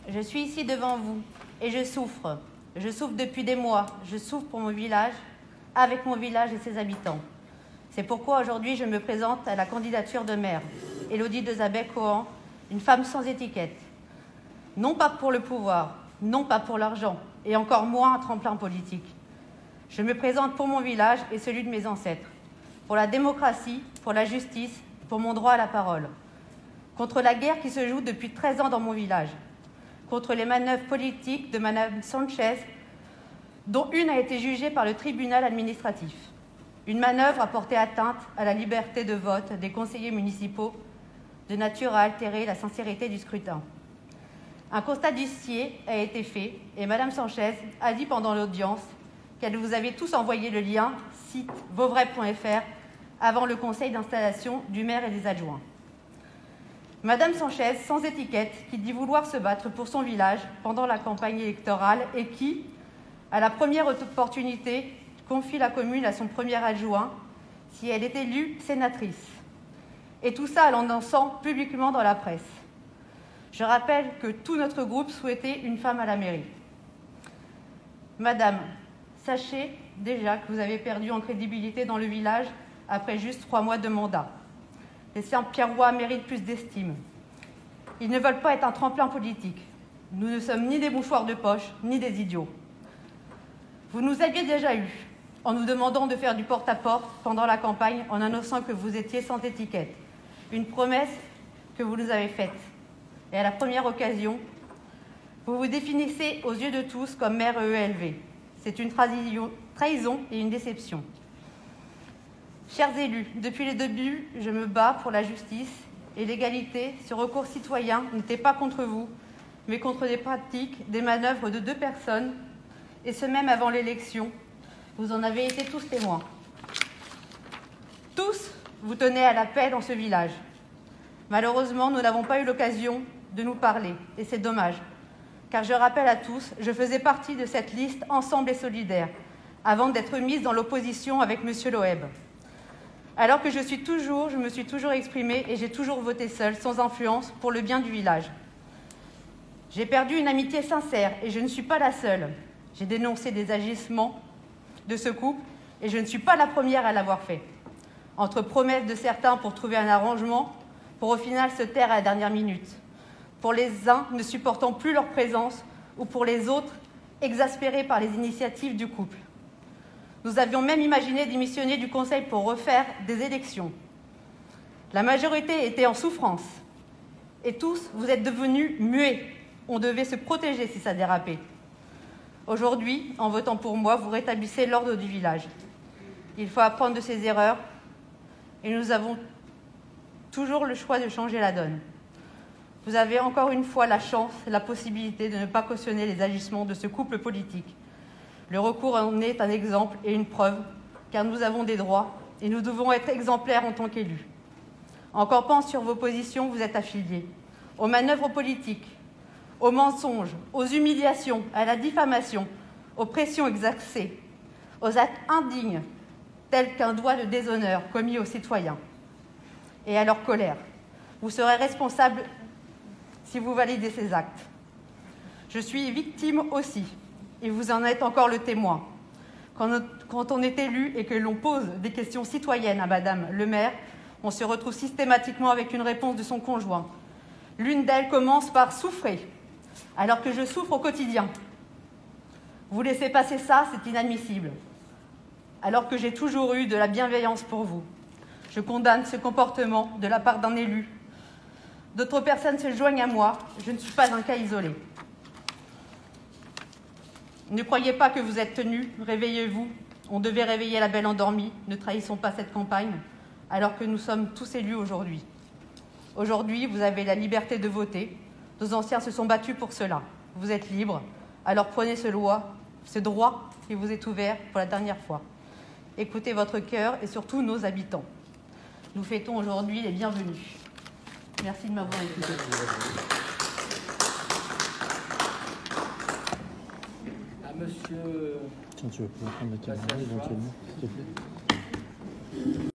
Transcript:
Je suis ici devant vous et je souffre. Je souffre depuis des mois. Je souffre pour mon village, avec mon village et ses habitants. C'est pourquoi aujourd'hui je me présente à la candidature de maire, Élodie Dezabet-Cohan, une femme sans étiquette. Non pas pour le pouvoir, non pas pour l'argent, et encore moins un tremplin politique. Je me présente pour mon village et celui de mes ancêtres, pour la démocratie, pour la justice, pour mon droit à la parole, contre la guerre qui se joue depuis 13 ans dans mon village, contre les manœuvres politiques de Mme Sanchez, dont une a été jugée par le tribunal administratif. Une manœuvre a porté atteinte à la liberté de vote des conseillers municipaux, de nature à altérer la sincérité du scrutin. Un constat d'huissier a été fait et Mme Sanchez a dit pendant l'audience qu'elle vous avait tous envoyé le lien site vauvray.fr avant le conseil d'installation du maire et des adjoints. Mme Sanchez, sans étiquette, qui dit vouloir se battre pour son village pendant la campagne électorale et qui, à la première opportunité, confie la commune à son premier adjoint si elle est élue sénatrice. Et tout ça en lançant publiquement dans la presse. Je rappelle que tout notre groupe souhaitait une femme à la mairie. Madame, sachez déjà que vous avez perdu en crédibilité dans le village après juste 3 mois de mandat. Les Saint-Pierrois méritent plus d'estime. Ils ne veulent pas être un tremplin politique. Nous ne sommes ni des mouchoirs de poche, ni des idiots. Vous nous aviez déjà eus, en nous demandant de faire du porte-à-porte pendant la campagne, en annonçant que vous étiez sans étiquette. Une promesse que vous nous avez faite. Et à la première occasion, vous vous définissez aux yeux de tous comme maire EELV. C'est une trahison et une déception. Chers élus, depuis les débuts, je me bats pour la justice et l'égalité. Ce recours citoyen n'était pas contre vous, mais contre des pratiques, des manœuvres de 2 personnes, et ce même avant l'élection. Vous en avez été tous témoins. Tous, vous tenez à la paix dans ce village. Malheureusement, nous n'avons pas eu l'occasion de nous parler, et c'est dommage. Car je rappelle à tous, je faisais partie de cette liste Ensemble et Solidaire, avant d'être mise dans l'opposition avec M. Loeb. Alors que je me suis toujours exprimée et j'ai toujours voté seule, sans influence, pour le bien du village. J'ai perdu une amitié sincère et je ne suis pas la seule. J'ai dénoncé des agissements de ce couple et je ne suis pas la première à l'avoir fait. Entre promesses de certains pour trouver un arrangement, pour au final se taire à la dernière minute. Pour les uns ne supportant plus leur présence ou pour les autres exaspérés par les initiatives du couple. Nous avions même imaginé démissionner du conseil pour refaire des élections. La majorité était en souffrance. Et tous, vous êtes devenus muets. On devait se protéger si ça dérapait. Aujourd'hui, en votant pour moi, vous rétablissez l'ordre du village. Il faut apprendre de ses erreurs et nous avons toujours le choix de changer la donne. Vous avez encore une fois la chance, la possibilité de ne pas cautionner les agissements de ce couple politique. Le recours en est un exemple et une preuve, car nous avons des droits et nous devons être exemplaires en tant qu'élus. En campant sur vos positions, vous êtes affiliés aux manœuvres politiques, aux mensonges, aux humiliations, à la diffamation, aux pressions exercées, aux actes indignes, tels qu'un doigt de déshonneur commis aux citoyens, et à leur colère. Vous serez responsable si vous validez ces actes. Je suis victime aussi, et vous en êtes encore le témoin. Quand on est élu et que l'on pose des questions citoyennes à Madame le maire, on se retrouve systématiquement avec une réponse de son conjoint. L'une d'elles commence par « souffrir », alors que je souffre au quotidien. Vous laissez passer ça, c'est inadmissible. Alors que j'ai toujours eu de la bienveillance pour vous. Je condamne ce comportement de la part d'un élu. D'autres personnes se joignent à moi. Je ne suis pas un cas isolé. Ne croyez pas que vous êtes tenus. Réveillez-vous. On devait réveiller la belle endormie. Ne trahissons pas cette campagne, alors que nous sommes tous élus aujourd'hui. Aujourd'hui, vous avez la liberté de voter. Nos anciens se sont battus pour cela. Vous êtes libres. Alors prenez ce droit qui vous est ouvert pour la dernière fois. Écoutez votre cœur et surtout nos habitants. Nous fêtons aujourd'hui les bienvenus. Merci de m'avoir écouté. À monsieur... Tiens, tu vas pouvoir prendre la caméra éventuellement, s'il te plaît.